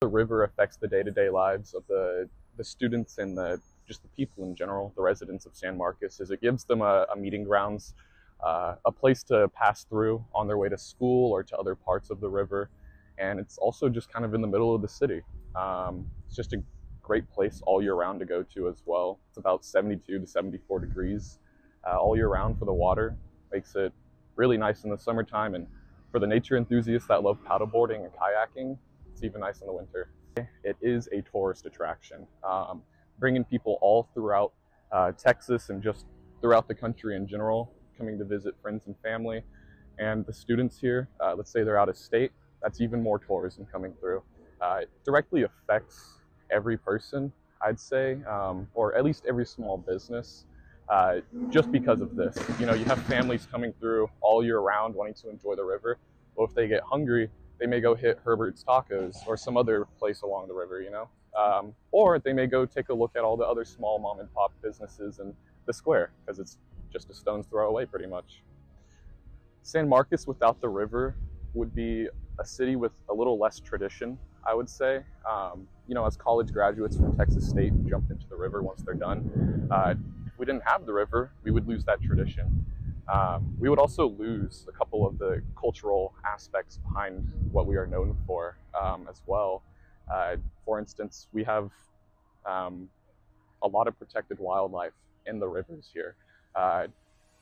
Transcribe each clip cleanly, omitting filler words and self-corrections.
the river affects the day-to-day lives of the students and just the people in general, the residents of San Marcos, is it gives them a meeting grounds, a place to pass through on their way to school or to other parts of the river. And it's also just kind of in the middle of the city. It's just a great place all year round to go to as well. It's about 72 to 74 degrees all year round for the water. Makes it really nice in the summertime, and for the nature enthusiasts that love paddleboarding and kayaking, it's even nice in the winter. It is a tourist attraction, bringing people all throughout Texas and just throughout the country in general, coming to visit friends and family. And the students here, let's say they're out of state, that's even more tourism coming through. It directly affects every person, I'd say, or at least every small business, just because of this. You know, you have families coming through all year round wanting to enjoy the river. Well, if they get hungry, they may go hit Herbert's Tacos or some other place along the river, you know? Or they may go take a look at all the other small mom and pop businesses in the square, because it's just a stone's throw away pretty much. San Marcos without the river would be a city with a little less tradition, I would say. You know, as college graduates from Texas State who jump into the river once they're done, if we didn't have the river, we would lose that tradition. We would also lose a couple of the cultural aspects behind what we are known for as well. For instance, we have a lot of protected wildlife in the rivers here.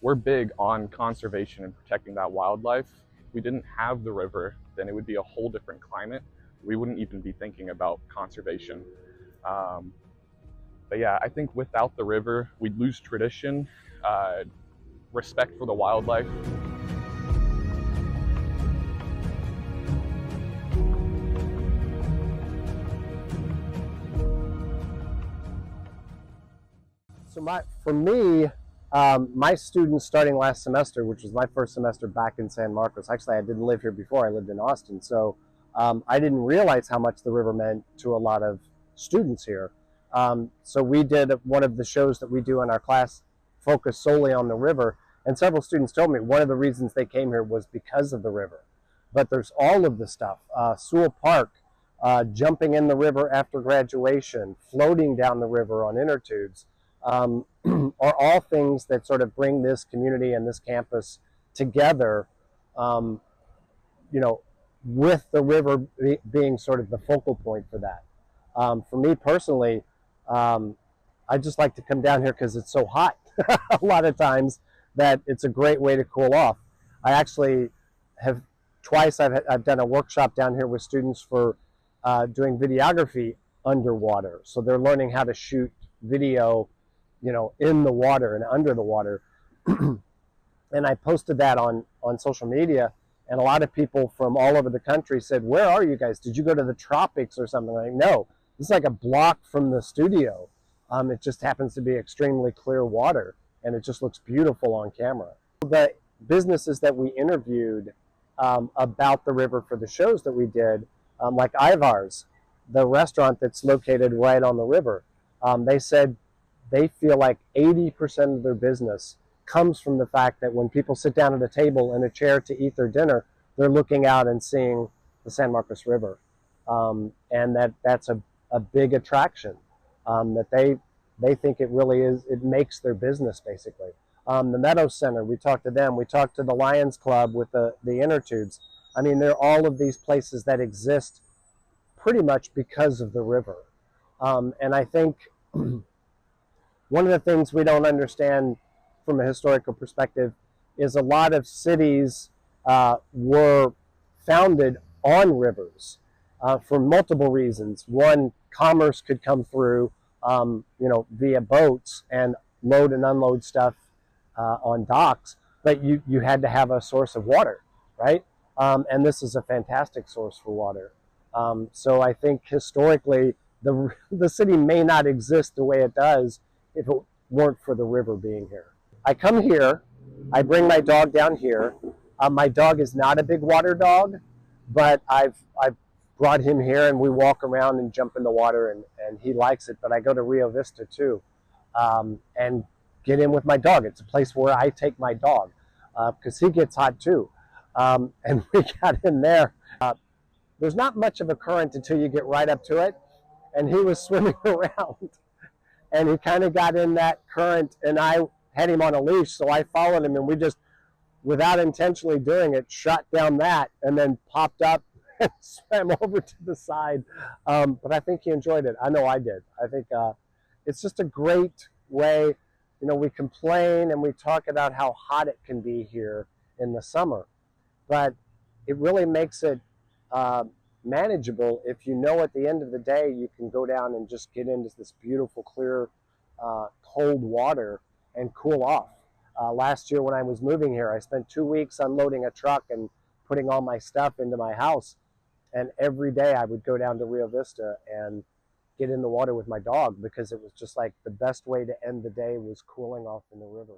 We're big on conservation and protecting that wildlife. If we didn't have the river, then it would be a whole different climate. We wouldn't even be thinking about conservation. But yeah, I think without the river, we'd lose tradition, respect for the wildlife. So for me, my students starting last semester, which was my first semester back in San Marcos, actually I didn't live here before, I lived in Austin, so I didn't realize how much the river meant to a lot of students here. So we did one of the shows that we do in our class focused solely on the river, and several students told me one of the reasons they came here was because of the river. But there's all of the stuff, Sewell Park, jumping in the river after graduation, floating down the river on inner tubes, are all things that sort of bring this community and this campus together, you know, with the river being sort of the focal point for that. For me personally, I just like to come down here because it's so hot a lot of times that it's a great way to cool off. I actually have twice I've done a workshop down here with students for doing videography underwater. So they're learning how to shoot video, you know, in the water and under the water. And I posted that on social media, and a lot of people from all over the country said, "Where are you guys? Did you go to the tropics or something?" Like, no, it's like a block from the studio. It just happens to be extremely clear water, and it just looks beautiful on camera. The businesses that we interviewed about the river for the shows that we did, like Ivar's, the restaurant that's located right on the river, they said they feel like 80% of their business comes from the fact that when people sit down at a table and a chair to eat their dinner, they're looking out and seeing the San Marcos River. And that's a big attraction, that they think it really is, it makes their business basically. The Meadows Center, we talked to them. We talked to the Lions Club with the inner tubes. I mean, there are all of these places that exist pretty much because of the river. And I think one of the things we don't understand from a historical perspective is a lot of cities were founded on rivers for multiple reasons. One, commerce could come through, you know, via boats and load and unload stuff on docks, but you had to have a source of water, right? And this is a fantastic source for water. So I think historically, the city may not exist the way it does if it weren't for the river being here. I come here, I bring my dog down here. My dog is not a big water dog, but I've brought him here and we walk around and jump in the water, and he likes it. But I go to Rio Vista too, and get in with my dog. It's a place where I take my dog because he gets hot too. And we got in there. there's not much of a current until you get right up to it. And he was swimming around, and he kind of got in that current, and I had him on a leash, so I followed him, and we just, without intentionally doing it, shot down that, and then popped up and swam over to the side. But I think he enjoyed it. I know I did. I think it's just a great way. You know, we complain and we talk about how hot it can be here in the summer, but it really makes it manageable if you know at the end of the day you can go down and just get into this beautiful, clear, cold water and cool off. Last year when I was moving here, I spent 2 weeks unloading a truck and putting all my stuff into my house. And every day I would go down to Rio Vista and get in the water with my dog, because it was just like the best way to end the day was cooling off in the river.